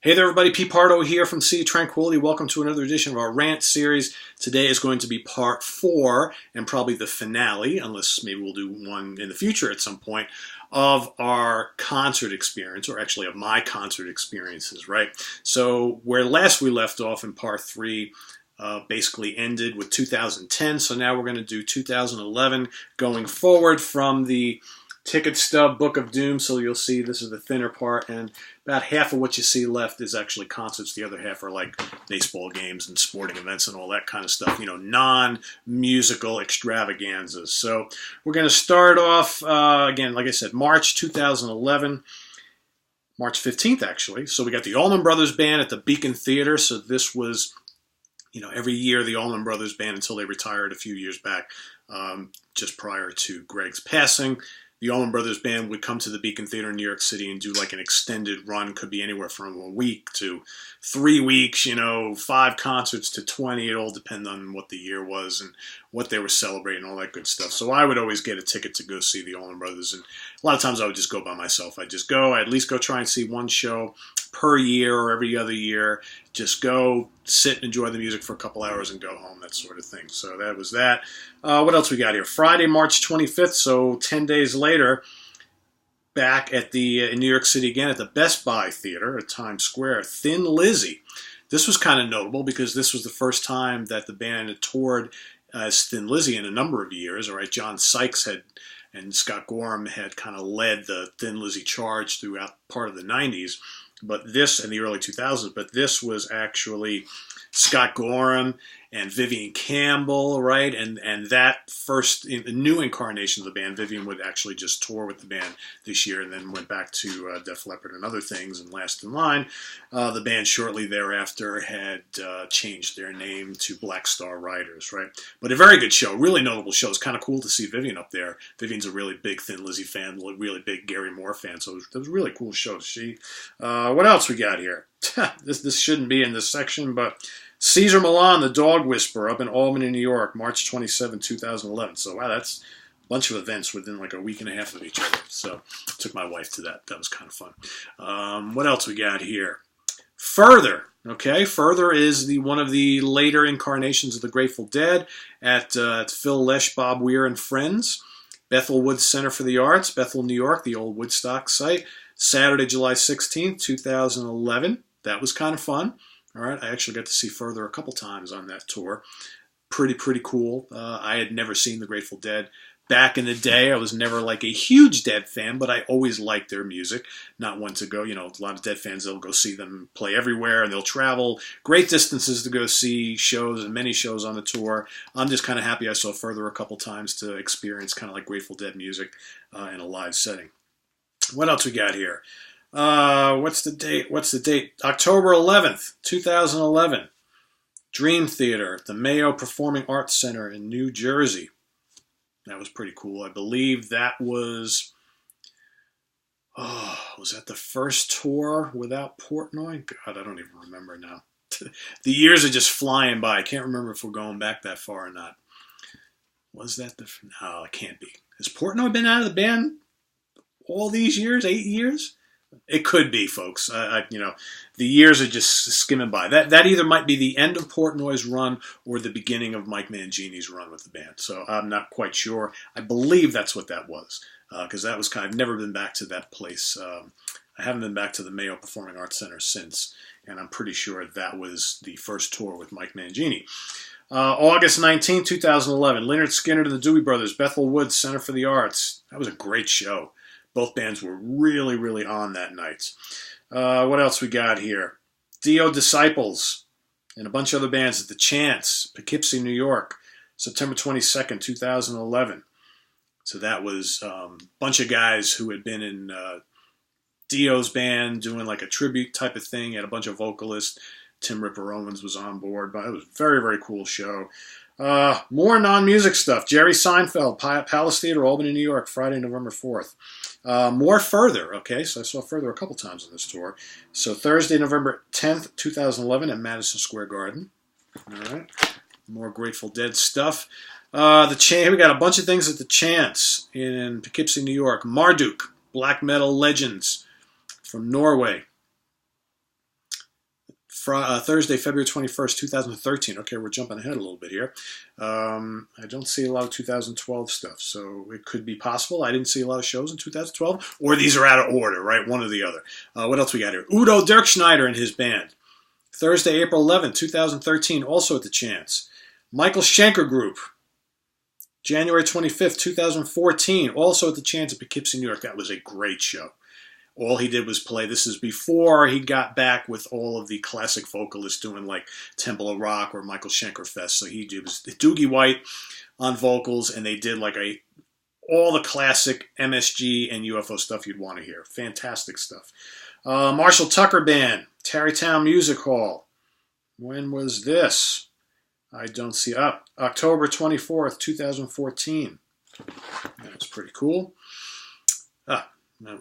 Hey there everybody, Pete Pardo here from Sea Tranquility. Welcome to another edition of our RANT series. Today is going to be part 4 and probably the finale, unless maybe we'll do one in the future at some point, of our concert experience, or actually of my concert experiences, right? So where last we left off in part 3 basically ended with 2010, so now we're going to do 2011 going forward from the ticket stub Book of Doom. So you'll see this is the thinner part, and about half of what you see left is actually concerts. The other half are like baseball games and sporting events and all that kind of stuff, you know, non-musical extravaganzas. So we're going to start off, again, like I said, March 2011, March 15th actually. So we got the Allman Brothers Band at the Beacon Theater. So this was, you know, every year the Allman Brothers Band until they retired a few years back, just prior to Greg's passing. The Allman Brothers Band would come to the Beacon Theater in New York City and do like an extended run. Could be anywhere from a week to 3 weeks, you know, 5 concerts to 20. It all depended on what the year was and what they were celebrating, all that good stuff. So I would always get a ticket to go see the Allman Brothers. And a lot of times I would just go by myself. I'd just go, I'd at least go try and see one show per year or every other year. Just go, sit, and enjoy the music for a couple hours and go home, that sort of thing. So that was that. What else we got here? Friday, March 25th, so 10 days later, back at the in New York City again at the Best Buy Theater at Times Square, Thin Lizzy. This was kind of notable because this was the first time that the band had toured as Thin Lizzy in a number of years. All right, John Sykes and Scott Gorham had kind of led the Thin Lizzy charge throughout part of the 90s. But this, in the early 2000s, but this was actually Scott Gorham and Vivian Campbell, right? And that first, in the new incarnation of the band, Vivian would actually just tour with the band this year and then went back to Def Leppard and other things and Last in Line. The band shortly thereafter had changed their name to Black Star Riders, right? But a very good show, really notable show. It's kind of cool to see Vivian up there. Vivian's a really big Thin Lizzy fan, really big Gary Moore fan, so it was a really cool show. What else we got here? This shouldn't be in this section, but Caesar Milan, the Dog Whisperer, up in Albany, New York, March 27, 2011. So, wow, that's a bunch of events within like a week and a half of each other. So, I took my wife to that. That was kind of fun. What else we got here? Further, okay? Further is one of the later incarnations of the Grateful Dead at Phil Lesh, Bob Weir, and Friends. Bethel Woods Center for the Arts, Bethel, New York, the old Woodstock site. Saturday, July 16th, 2011. That was kind of fun. All right, I actually got to see Further a couple times on that tour. Pretty cool. I had never seen the Grateful Dead. Back in the day, I was never like a huge Dead fan, but I always liked their music. Not one to go, you know, a lot of Dead fans, they'll go see them play everywhere, and they'll travel great distances to go see shows and many shows on the tour. I'm just kind of happy I saw Further a couple times to experience kind of like Grateful Dead music in a live setting. What else we got here? What's the date? October 11th, 2011. Dream Theater at the Mayo Performing Arts Center in New Jersey. That was pretty cool. I believe that was that the first tour without Portnoy? God, I don't even remember now. The years are just flying by. I can't remember if we're going back that far or not. Was that no, it can't be. Has Portnoy been out of the band all these years? 8 years? It could be, folks. You know, the years are just skimming by. That either might be the end of Portnoy's run or the beginning of Mike Mangini's run with the band. So I'm not quite sure. I believe that's what that was, because that was I've never been back to that place. I haven't been back to the Mayo Performing Arts Center since, and I'm pretty sure that was the first tour with Mike Mangini. August 19, 2011, Lynyrd Skynyrd and the Dewey Brothers, Bethel Woods Center for the Arts. That was a great show. Both bands were really on that night. What else we got here? Dio Disciples and a bunch of other bands at the Chance, Poughkeepsie, New York, September 22nd, 2011. So that was a bunch of guys who had been in Dio's band doing like a tribute type of thing. He had a bunch of vocalists. Tim Ripper Owens was on board, but it was a very cool show. More non-music stuff. Jerry Seinfeld, Palace Theater, Albany, New York, Friday, November 4th. More Further, okay, so I saw Further a couple times on this tour. So Thursday, November 10th, 2011 at Madison Square Garden. All right, more Grateful Dead stuff. We got a bunch of things at the Chance in Poughkeepsie, New York. Marduk, black metal legends from Norway. Thursday, February 21st, 2013. Okay, we're jumping ahead a little bit here. I don't see a lot of 2012 stuff, so it could be possible. I didn't see a lot of shows in 2012, or these are out of order, right? One or the other. What else we got here? Udo Dirkschneider and his band. Thursday, April 11th, 2013, also at the Chance. Michael Schenker Group. January 25th, 2014, also at the Chance at Poughkeepsie, New York. That was a great show. All he did was play. This is before he got back with all of the classic vocalists doing like Temple of Rock or Michael Schenker Fest. So he did was Doogie White on vocals, and they did like all the classic MSG and UFO stuff you'd want to hear. Fantastic stuff. Marshall Tucker Band, Tarrytown Music Hall. When was this? I don't see. October 24th, 2014. That's pretty cool.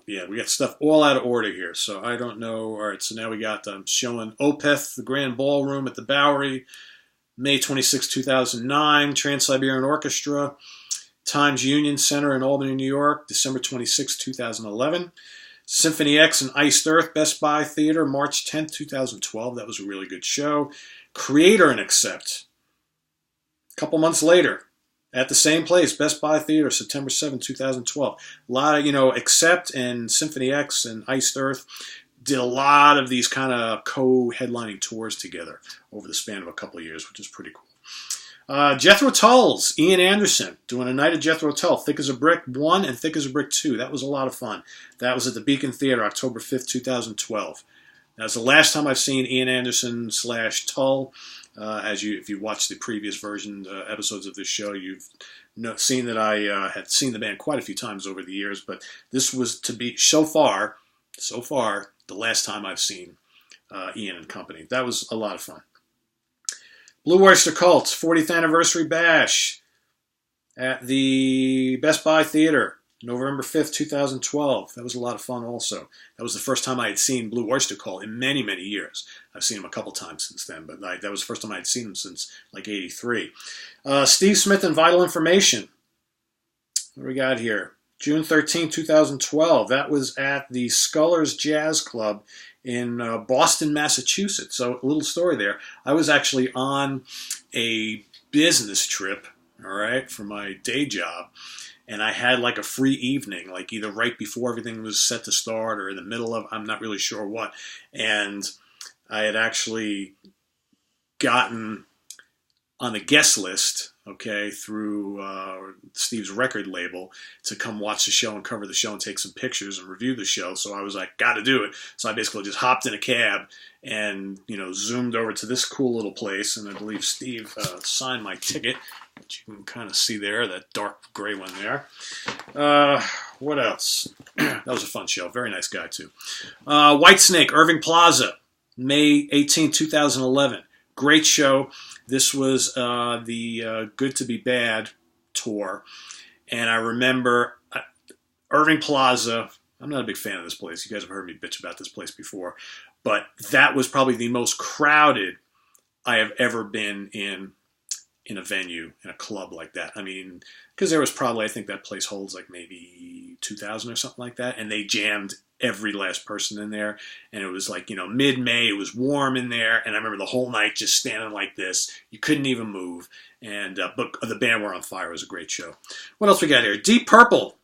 Yeah, we got stuff all out of order here, so I don't know. All right, so now we got showing Opeth, the Grand Ballroom at the Bowery, May 26, 2009, Trans-Siberian Orchestra, Times Union Center in Albany, New York, December 26, 2011. Symphony X and Iced Earth, Best Buy Theater, March 10th, 2012. That was a really good show. Creator and Accept. A couple months later, at the same place, Best Buy Theater, September 7, 2012. A lot of, Accept and Symphony X and Iced Earth did a lot of these kind of co-headlining tours together over the span of a couple of years, which is pretty cool. Jethro Tull's Ian Anderson doing a night at Jethro Tull, Thick as a Brick 1 and Thick as a Brick 2. That was a lot of fun. That was at the Beacon Theater, October 5th, 2012. That's the last time I've seen Ian Anderson / Tull. If you watched the previous episodes of this show, you've seen that I had seen the band quite a few times over the years, but this was to be so far, the last time I've seen Ian and company. That was a lot of fun. Blue Oyster Cult's 40th Anniversary Bash at the Best Buy Theater, November 5th, 2012. That was a lot of fun also. That was the first time I had seen Blue Oyster Cult in many, many years. I've seen him a couple times since then, but that was the first time I had seen him since like 83. Steve Smith and Vital Information. What do we got here? June 13, 2012. That was at the Scullers Jazz Club in Boston, Massachusetts. So a little story there. I was actually on a business trip, all right, for my day job. And I had like a free evening, like either right before everything was set to start or in the middle of, I'm not really sure what. And I had actually gotten on the guest list, okay, through Steve's record label to come watch the show and cover the show and take some pictures and review the show. So I was like, got to do it. So I basically just hopped in a cab and, zoomed over to this cool little place. And I believe Steve signed my ticket, which you can kind of see there, that dark gray one there. What else? That was a fun show. Very nice guy, too. Whitesnake, Irving Plaza, May 18, 2011. Great show. This was the Good to Be Bad tour. And I remember Irving Plaza. I'm not a big fan of this place. You guys have heard me bitch about this place before. But that was probably the most crowded I have ever been in a venue, in a club like that. I mean, because there was probably, I think that place holds like maybe 2,000 or something like that. And they jammed every last person in there. And it was like, mid-May, it was warm in there. And I remember the whole night just standing like this. You couldn't even move. And but the band were on fire. It was a great show. What else we got here? Deep Purple,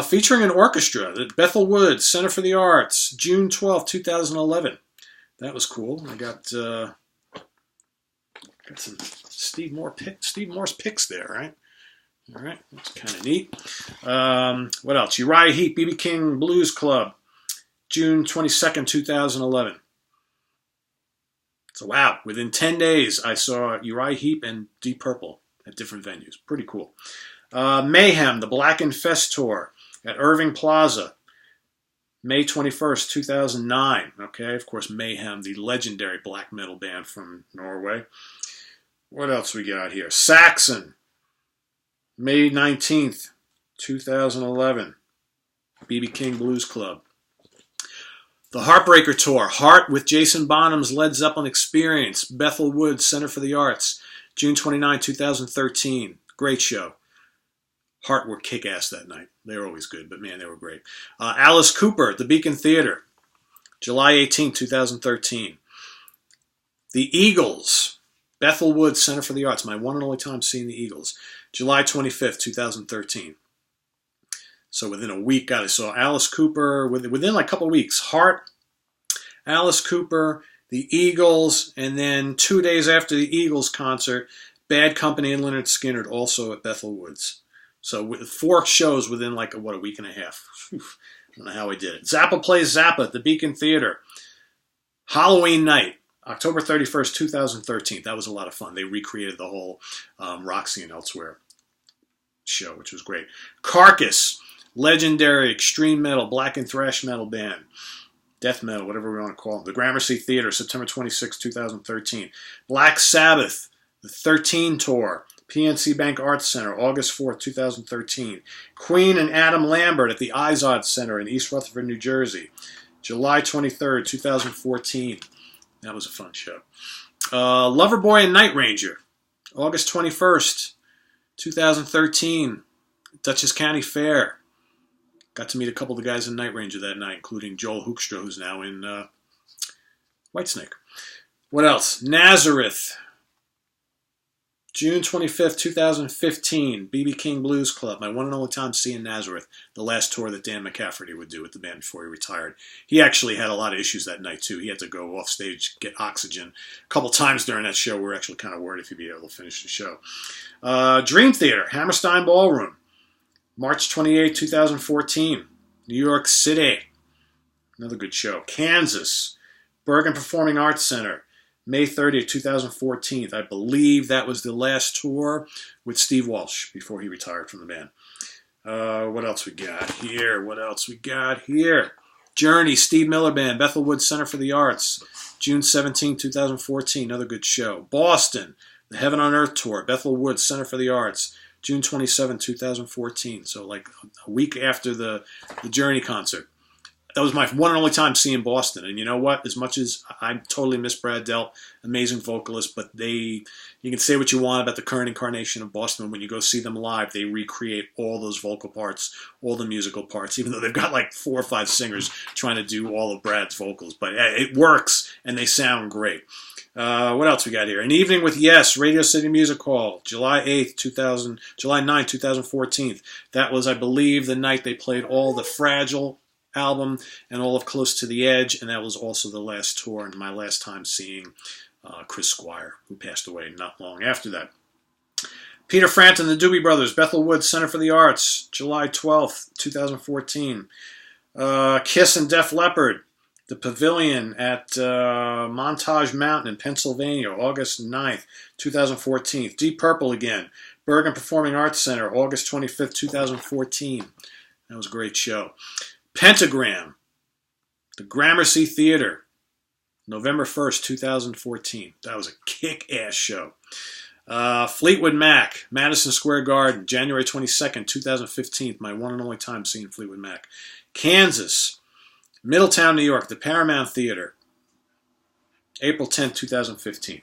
featuring an orchestra at Bethel Woods Center for the Arts, June 12, 2011. That was cool. I got some Steve Morse picks there, right? All right, that's kind of neat. What else? Uriah Heep, B.B. King Blues Club, June 22nd, 2011. So wow, within 10 days, I saw Uriah Heep and Deep Purple at different venues. Pretty cool. Mayhem, the Black and Fest Tour at Irving Plaza, May 21st, 2009. Okay, of course, Mayhem, the legendary black metal band from Norway. What else we got here? Saxon, May 19th, 2011. B.B. King Blues Club. The Heartbreaker Tour, Heart with Jason Bonham's Led Zeppelin Experience, Bethel Woods Center for the Arts, June 29, 2013. Great show. Heart were kick-ass that night. They were always good, but man, they were great. Alice Cooper at the Beacon Theater, July 18, 2013. The Eagles, Bethel Woods Center for the Arts, my one and only time seeing the Eagles, July 25th, 2013. So within a week, I saw Alice Cooper, within like a couple of weeks, Heart, Alice Cooper, the Eagles, and then 2 days after the Eagles concert, Bad Company and Lynyrd Skynyrd also at Bethel Woods. So with 4 shows within like a week and a half. Whew, I don't know how I did it. Zappa Plays Zappa at the Beacon Theater. Halloween night, October 31st, 2013. That was a lot of fun. They recreated the whole Roxy and Elsewhere show, which was great. Carcass, legendary extreme metal, black and thrash metal band. Death metal, whatever we want to call them. The Gramercy Theater, September 26, 2013. Black Sabbath, the 13 Tour, PNC Bank Arts Center, August 4th, 2013. Queen and Adam Lambert at the Izod Center in East Rutherford, New Jersey, July 23rd, 2014. That was a fun show. Loverboy and Night Ranger, August 21st, 2013, Dutchess County Fair. Got to meet a couple of the guys in Night Ranger that night, including Joel Hoekstra, who's now in Whitesnake. What else? Nazareth, June 25th, 2015, B.B. King Blues Club. My one and only time seeing Nazareth, the last tour that Dan McCafferty would do with the band before he retired. He actually had a lot of issues that night, too. He had to go off stage, get oxygen. A couple times during that show, we were actually kind of worried if he'd be able to finish the show. Dream Theater, Hammerstein Ballroom, March 28, 2014. New York City. Another good show. Kansas. Bergen Performing Arts Center. May 30th, 2014. I believe that was the last tour with Steve Walsh before he retired from the band. What else we got here? Journey, Steve Miller Band. Bethel Woods Center for the Arts. June 17, 2014. Another good show. Boston. The Heaven on Earth Tour. Bethel Woods Center for the Arts. June 27, 2014. So like a week after the Journey concert. That was my one and only time seeing Boston. And you know what? As much as I totally miss Brad Delp, amazing vocalist, but you can say what you want about the current incarnation of Boston. But when you go see them live, they recreate all those vocal parts, all the musical parts, even though they've got like 4 or 5 singers trying to do all of Brad's vocals. But it works, and they sound great. What else we got here? An Evening with Yes, Radio City Music Hall, July 9th, 2014. That was, I believe, the night they played all the Fragile album and all of Close to the Edge, and that was also the last tour and my last time seeing Chris Squire, who passed away not long after that. Peter Frampton, the Doobie Brothers, Bethel Woods Center for the Arts, July 12th, 2014. Kiss and Def Leppard, the Pavilion at Montage Mountain in Pennsylvania, August 9th, 2014. Deep Purple again, Bergen Performing Arts Center, August 25th, 2014. That was a great show. Pentagram, the Gramercy Theater, November 1st, 2014. That was a kick-ass show. Fleetwood Mac, Madison Square Garden, January 22nd, 2015. My one and only time seeing Fleetwood Mac. Kansas, Middletown, New York, the Paramount Theater, April 10th, 2015.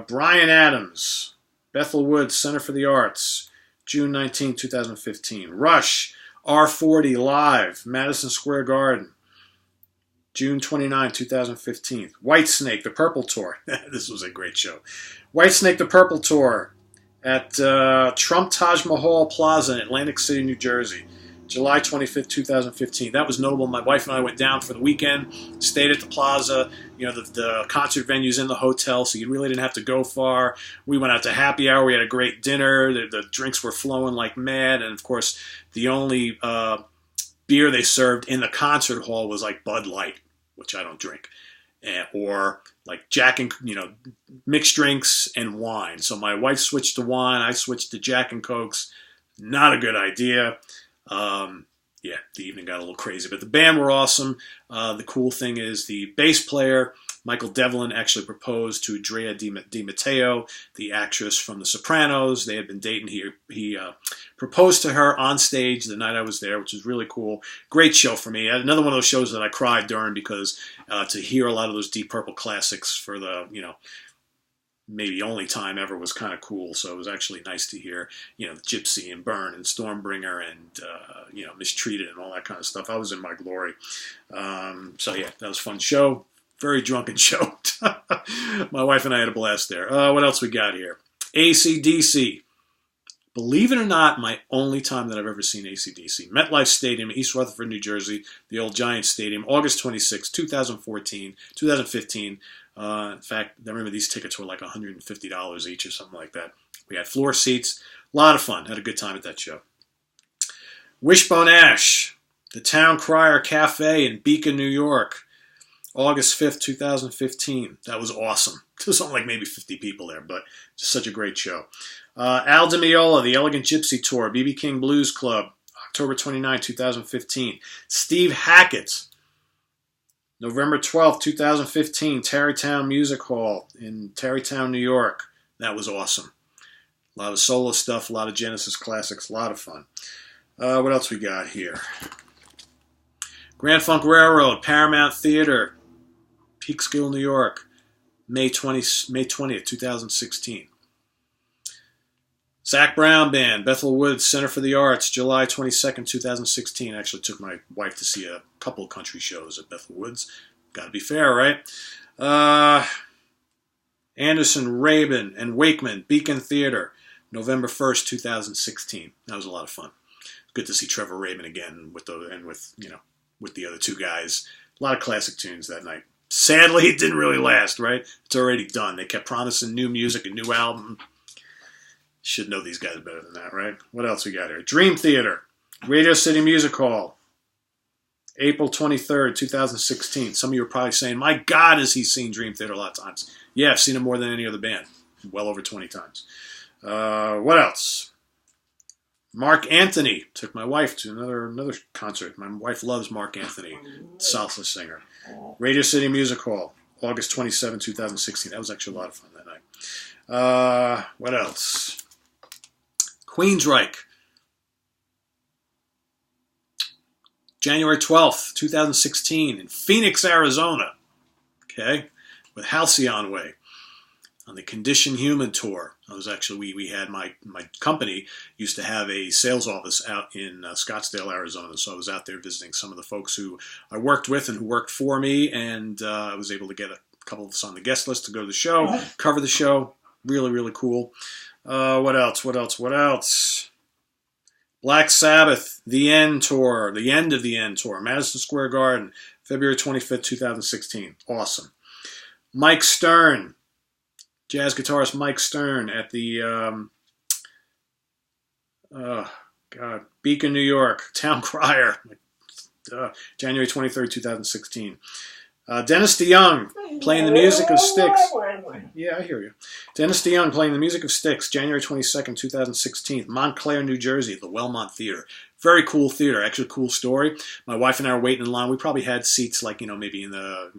Bryan Adams, Bethel Woods Center for the Arts, June 19, 2015. Rush, R40 Live, Madison Square Garden, June 29, 2015. Whitesnake, the Purple Tour. This was a great show. Whitesnake, the Purple Tour at Trump Taj Mahal Plaza in Atlantic City, New Jersey, July 25th, 2015. That was notable. My wife and I went down for the weekend, stayed at the plaza. You know, the concert venue's in the hotel, so you really didn't have to go far. We went out to happy hour. We had a great dinner. The drinks were flowing like mad. And, of course, the only beer they served in the concert hall was like Bud Light, which I don't drink, or like Jack and, mixed drinks and wine. So my wife switched to wine. I switched to Jack and Cokes. Not a good idea. The evening got a little crazy, but the band were awesome. The cool thing is the bass player, Michael Devlin, actually proposed to Drea Di Matteo, the actress from The Sopranos. They had been dating. He proposed to her on stage the night I was there, which was really cool. Great show for me. Another one of those shows that I cried during because to hear a lot of those Deep Purple classics for the, maybe only time ever was kind of cool. So it was actually nice to hear, Gypsy and Burn and Stormbringer and, Mistreated and all that kind of stuff. I was in my glory. That was a fun show. Very drunken show. My wife and I had a blast there. What else we got here? AC/DC. Believe it or not, my only time that I've ever seen AC/DC. MetLife Stadium, East Rutherford, New Jersey, the old Giants Stadium, August 26, 2015. In fact, I remember these tickets were like $150 each or something like that. We had floor seats. A lot of fun. Had a good time at that show. Wishbone Ash, the Town Crier Cafe in Beacon, New York, August 5th, 2015. That was awesome. There was only like maybe 50 people there, but just such a great show. Al Di Meola, the Elegant Gypsy Tour, B.B. King Blues Club, October 29, 2015. Steve Hackett, November 12th, 2015, Tarrytown Music Hall in Tarrytown, New York. That was awesome. A lot of solo stuff, a lot of Genesis classics, a lot of fun. What else we got here? Grand Funk Railroad, Paramount Theater, Peekskill, New York, May 20th, 2016. Zach Brown Band, Bethel Woods Center for the Arts, July 22nd, 2016. I actually took my wife to see a couple of country shows at Bethel Woods. Got to be fair, right? Anderson, Rabin, and Wakeman, Beacon Theater, November 1st, 2016. That was a lot of fun. Good to see Trevor Rabin again with the other two guys. A lot of classic tunes that night. Sadly, it didn't really last, right? It's already done. They kept promising new music, a new album. Should know these guys better than that, right? What else we got here? Dream Theater, Radio City Music Hall, April 23rd, 2016. Some of you are probably saying, my God, has he seen Dream Theater a lot of times? Yeah, I've seen him more than any other band. Well over 20 times. What else? Mark Anthony. Took my wife to another concert. My wife loves Mark Anthony, salsa singer. Radio City Music Hall, August 27, 2016. That was actually a lot of fun that night. What else? Queensryche, January 12th, 2016, in Phoenix, Arizona. Okay, with Halcyon Way on the Condition Human tour. I was actually we had my company used to have a sales office out in Scottsdale, Arizona. So I was out there visiting some of the folks who I worked with and who worked for me, and I was able to get a couple of us on the guest list to go to the show, cover the show. Really, really cool. What else? Black Sabbath, The End Tour, the end of the End Tour, Madison Square Garden, February 25th, 2016. Awesome. Mike Stern, jazz guitarist Mike Stern at the Beacon, New York, Town Crier, January 23rd, 2016. Dennis DeYoung playing the music of Styx. Yeah, I hear you. Dennis DeYoung playing the music of Styx, January 22nd, 2016, Montclair, New Jersey, the Wellmont Theater. Very cool theater. Actually, a cool story. My wife and I were waiting in line. We probably had seats like, maybe in the,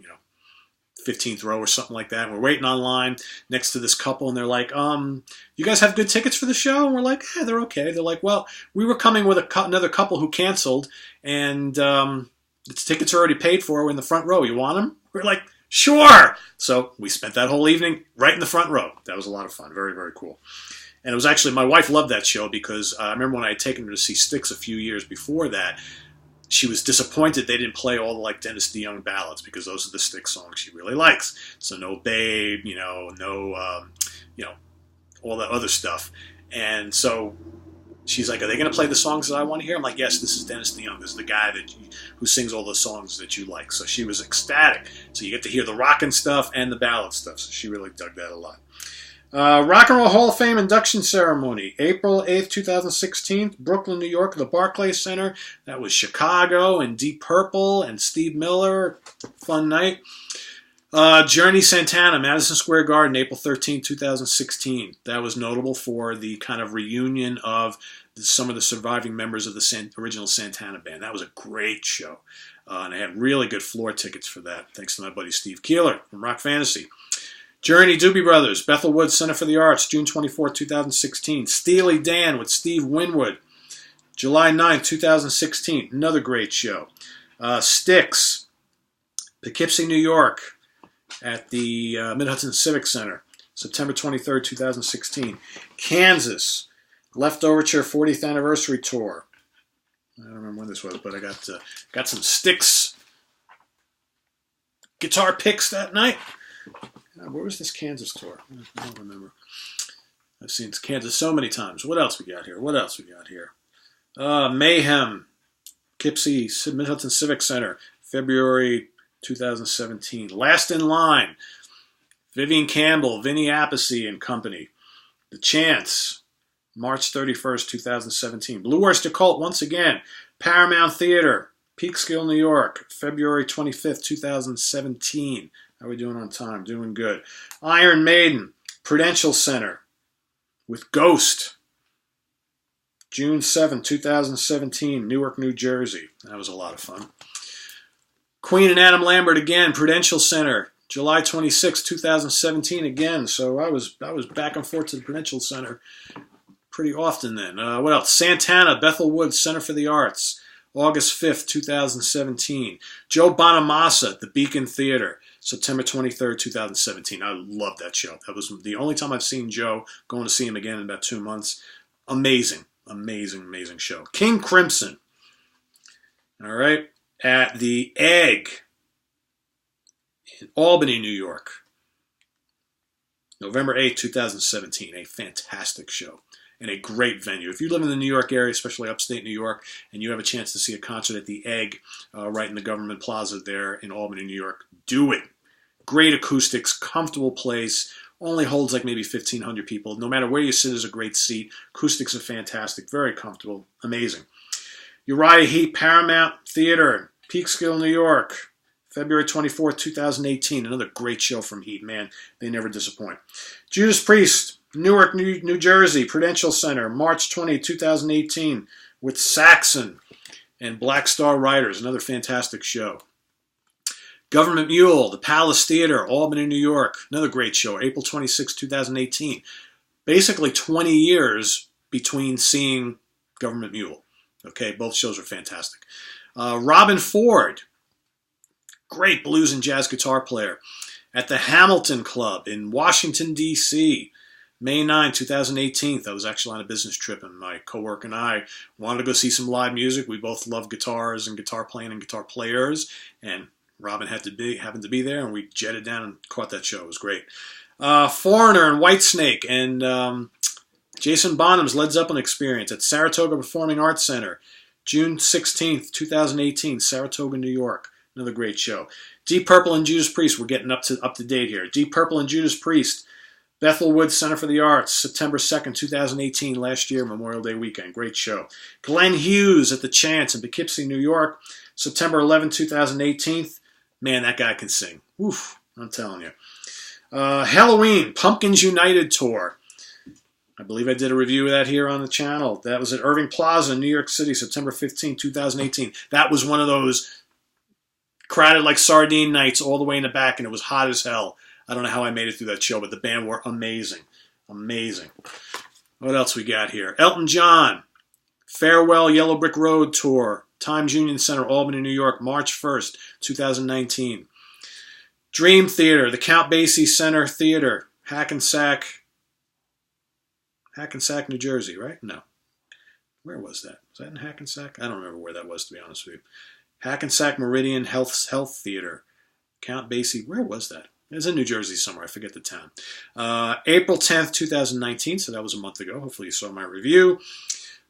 15th row or something like that. And we're waiting online next to this couple, and they're like, you guys have good tickets for the show? And we're like, yeah, they're okay. They're like, well, we were coming with another couple who canceled, and its tickets are already paid for. We're in the front row. You want them? We're like, sure. So we spent that whole evening right in the front row. That was a lot of fun. Very, very cool. And it was actually, my wife loved that show because I remember when I had taken her to see Styx a few years before that, she was disappointed they didn't play all the Dennis DeYoung ballads because those are the Styx songs she really likes. So no Babe, all that other stuff. And so she's like, are they going to play the songs that I want to hear? I'm like, yes, this is Dennis DeYoung. This is the guy who sings all the songs that you like. So she was ecstatic. So you get to hear the rockin' stuff and the ballad stuff. So she really dug that a lot. Rock and Roll Hall of Fame induction ceremony, April 8th, 2016, Brooklyn, New York, the Barclays Center. That was Chicago and Deep Purple and Steve Miller. Fun night. Journey Santana, Madison Square Garden, April 13th, 2016. That was notable for the kind of reunion of some of the surviving members of the original Santana band. That was a great show. And I had really good floor tickets for that, thanks to my buddy Steve Keeler from Rock Fantasy. Journey, Doobie Brothers, Bethel Woods Center for the Arts, June 24, 2016. Steely Dan with Steve Winwood, July 9, 2016. Another great show. Styx, Poughkeepsie, New York, at the Mid-Hudson Civic Center, September 23, 2016. Kansas, Leftoverture 40th Anniversary Tour. I don't remember when this was, but I got some Styx guitar picks that night. Where was this Kansas tour? I don't remember. I've seen Kansas so many times. What else we got here? Mayhem, Poughkeepsie, Midhilton Civic Center, February 2017. Last in Line, Vivian Campbell, Vinny Appice and Company. The Chance, March 31st, 2017. Blue Oyster Cult, once again, Paramount Theater, Peekskill, New York, February 25th, 2017. How are we doing on time? Doing good. Iron Maiden, Prudential Center with Ghost, June 7th, 2017, Newark, New Jersey. That was a lot of fun. Queen and Adam Lambert again, Prudential Center, July 26th, 2017 again. So I was back and forth to the Prudential Center pretty often then. What else? Santana, Bethel Woods Center for the Arts, August 5th, 2017. Joe Bonamassa at the Beacon Theater, September 23rd, 2017. I love that show. That was the only time I've seen Joe. Going to see him again in about 2 months. Amazing, amazing, amazing show. King Crimson, all right, at the Egg in Albany, New York, November 8th, 2017. A fantastic show and a great venue. If you live in the New York area, especially upstate New York, and you have a chance to see a concert at the Egg right in the Government Plaza there in Albany, New York, do it. Great acoustics, comfortable place, only holds like maybe 1,500 people. No matter where you sit, there's a great seat. Acoustics are fantastic, very comfortable, amazing. Uriah Heep, Paramount Theater, Peekskill, New York, February 24th, 2018. Another great show from Heat, man. They never disappoint. Judas Priest, Newark, New Jersey, Prudential Center, March 20, 2018, with Saxon and Black Star Riders. Another fantastic show. Government Mule, the Palace Theater, Albany, New York. Another great show, April 26, 2018. Basically 20 years between seeing Government Mule. Okay, both shows are fantastic. Robin Ford, great blues and jazz guitar player, at the Hamilton Club in Washington, D.C., May 9, 2018. I was actually on a business trip, and my coworker and I wanted to go see some live music. We both love guitars and guitar playing and guitar players, and Robin happened to be there, and we jetted down and caught that show. It was great. Foreigner and Whitesnake and Jason Bonham's Led Zeppelin Experience at Saratoga Performing Arts Center, June 16th, 2018, Saratoga, New York. Another great show. Deep Purple and Judas Priest. We're getting up to date here. Deep Purple and Judas Priest, Bethel Woods Center for the Arts, September 2nd, 2018, last year, Memorial Day weekend. Great show. Glenn Hughes at the Chance in Poughkeepsie, New York, September 11th, 2018. Man, that guy can sing. Oof, I'm telling you. Halloween, Pumpkins United Tour. I believe I did a review of that here on the channel. That was at Irving Plaza in New York City, September 15th, 2018. That was one of those crowded like sardine nights all the way in the back, and it was hot as hell. I don't know how I made it through that show, but the band were amazing. Amazing. What else we got here? Elton John, Farewell Yellow Brick Road Tour, Times Union Center, Albany, New York, March 1st, 2019. Dream Theater, the Count Basie Center Theater, Hackensack, New Jersey, right? No. Where was that? Was that in Hackensack? I don't remember where that was, to be honest with you. Hackensack Meridian Health Theater, Count Basie. Where was that? It was in New Jersey somewhere. I forget the town. April 10th, 2019, so that was a month ago. Hopefully you saw my review.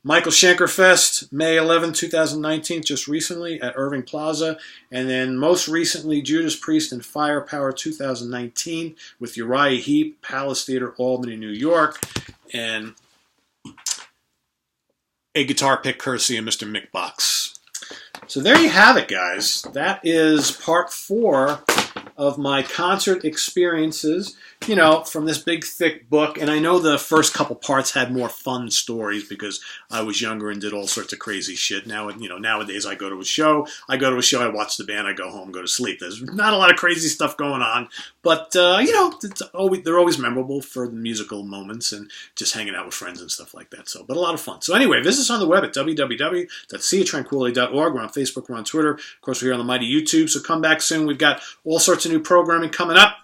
Michael Schenker Fest, May 11, 2019, just recently at Irving Plaza. And then most recently, Judas Priest and Firepower 2019 with Uriah Heep, Palace Theater, Albany, New York. And a guitar pick courtesy of Mr. Mick Box. So there you have it, guys. That is part 4 of my concert experiences, you know, from this big, thick book. And I know the first couple parts had more fun stories because I was younger and did all sorts of crazy shit. Now, you know, nowadays I go to a show, I watch the band, I go home, go to sleep. There's not a lot of crazy stuff going on, but, you know, they're always memorable for the musical moments and just hanging out with friends and stuff like that. So, but a lot of fun. So anyway, visit us on the web at www.seatranquility.org. We're on Facebook, we're on Twitter. Of course, we're here on the mighty YouTube. So come back soon. We've got all sorts of new programming coming up.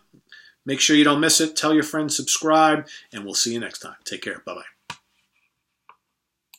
Make sure you don't miss it. Tell your friends, subscribe, and we'll see you next time. Take care. Bye-bye.